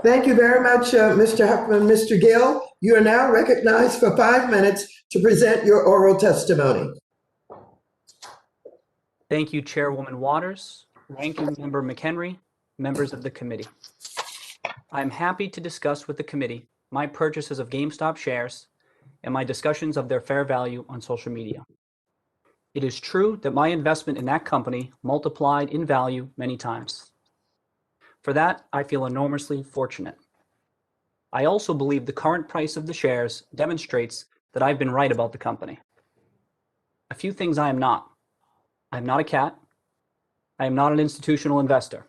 Thank you very much, Mr. Huckman. Mr. Gill, you are now recognized for 5 minutes to present your oral testimony. Thank you, Chairwoman Waters, Ranking Member McHenry, members of the committee. I'm happy to discuss with the committee my purchases of GameStop shares and my discussions of their fair value on social media. It is true that my investment in that company multiplied in value many times. For that, I feel enormously fortunate. I also believe the current price of the shares demonstrates that I've been right about the company. A few things I am not. I am not a cat. I am not an institutional investor,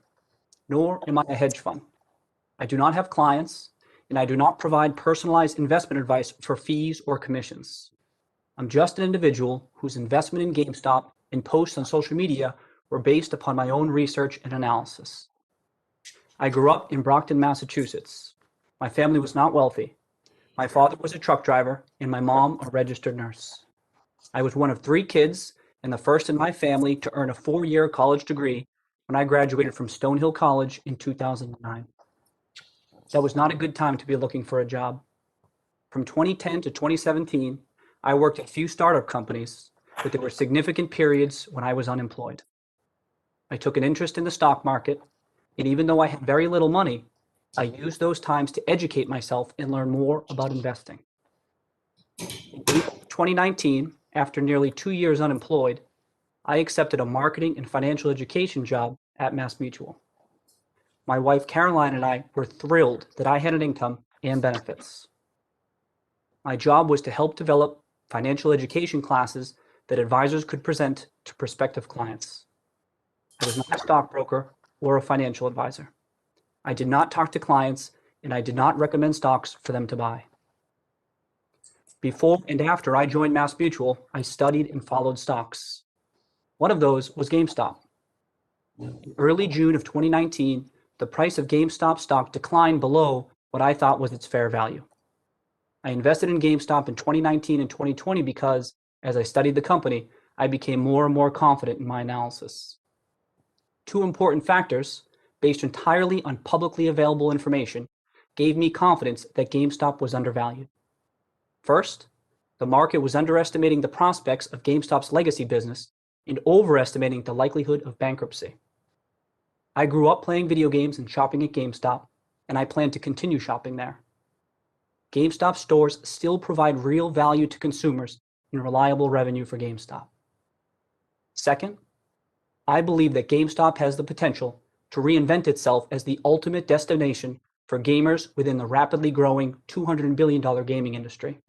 nor am I a hedge fund. I do not have clients, and I do not provide personalized investment advice for fees or commissions. I'm just an individual whose investment in GameStop and posts on social media were based upon my own research and analysis. I grew up in Brockton, Massachusetts. My family was not wealthy. My father was a truck driver and my mom a registered nurse. I was one of 3 kids and the first in my family to earn a 4-year college degree when I graduated from Stonehill College in 2009. That was not a good time to be looking for a job. From 2010 to 2017, I worked at a few startup companies, but there were significant periods when I was unemployed. I took an interest in the stock market, and even though I had very little money, I used those times to educate myself and learn more about investing. In April 2019, after nearly 2 years unemployed, I accepted a marketing and financial education job at MassMutual. My wife Caroline and I were thrilled that I had an income and benefits. My job was to help develop financial education classes that advisors could present to prospective clients. I was not a stockbroker or a financial advisor. I did not talk to clients, and I did not recommend stocks for them to buy. Before and after I joined MassMutual, I studied and followed stocks. One of those was GameStop. In early June of 2019, the price of GameStop stock declined below what I thought was its fair value. I invested in GameStop in 2019 and 2020 because, as I studied the company, I became more and more confident in my analysis. 2 important factors, based entirely on publicly available information, gave me confidence that GameStop was undervalued. First, the market was underestimating the prospects of GameStop's legacy business and overestimating the likelihood of bankruptcy. I grew up playing video games and shopping at GameStop, and I plan to continue shopping there. GameStop stores still provide real value to consumers and reliable revenue for GameStop. Second, I believe that GameStop has the potential to reinvent itself as the ultimate destination for gamers within the rapidly growing $200 billion gaming industry.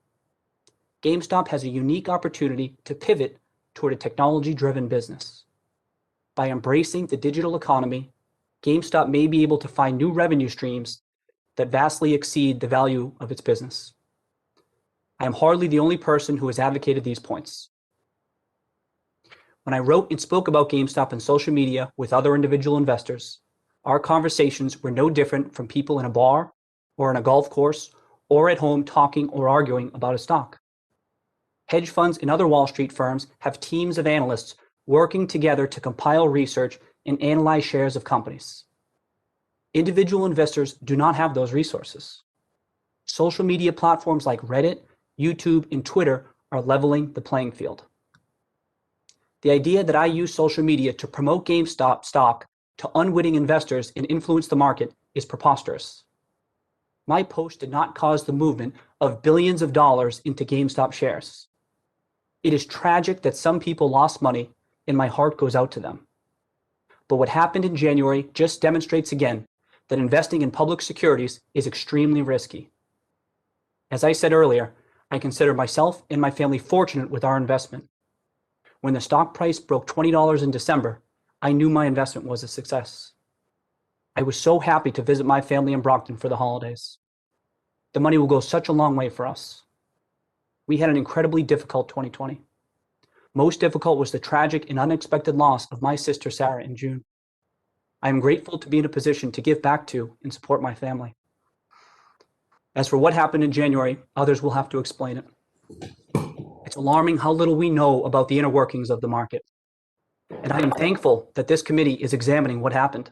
GameStop has a unique opportunity to pivot toward a technology-driven business. By embracing the digital economy, GameStop may be able to find new revenue streams that vastly exceed the value of its business. I am hardly the only person who has advocated these points. When I wrote and spoke about GameStop on social media with other individual investors, our conversations were no different from people in a bar or on a golf course or at home talking or arguing about a stock. Hedge funds and other Wall Street firms have teams of analysts working together to compile research and analyze shares of companies. Individual investors do not have those resources. Social media platforms like Reddit, YouTube, and Twitter are leveling the playing field. The idea that I use social media to promote GameStop stock to unwitting investors and influence the market is preposterous. My post did not cause the movement of billions of dollars into GameStop shares. It is tragic that some people lost money, and my heart goes out to them. But what happened in January just demonstrates again that investing in public securities is extremely risky. As I said earlier, I consider myself and my family fortunate with our investment. When the stock price broke $20 in December, I knew my investment was a success. I was so happy to visit my family in Brockton for the holidays. The money will go such a long way for us. We had an incredibly difficult 2020. Most difficult was the tragic and unexpected loss of my sister Sarah in June. I am grateful to be in a position to give back to and support my family. As for what happened in January, others will have to explain it. It's alarming how little we know about the inner workings of the market. And I am thankful that this committee is examining what happened.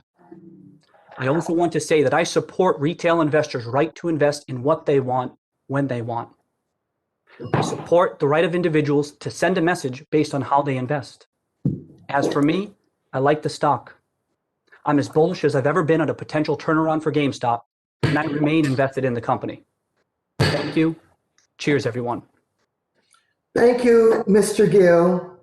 I also want to say that I support retail investors' right to invest in what they want, when they want. I support the right of individuals to send a message based on how they invest. As for me, I like the stock. I'm as bullish as I've ever been on a potential turnaround for GameStop, and I remain invested in the company. Thank you. Cheers, everyone. Thank you, Mr. Gill.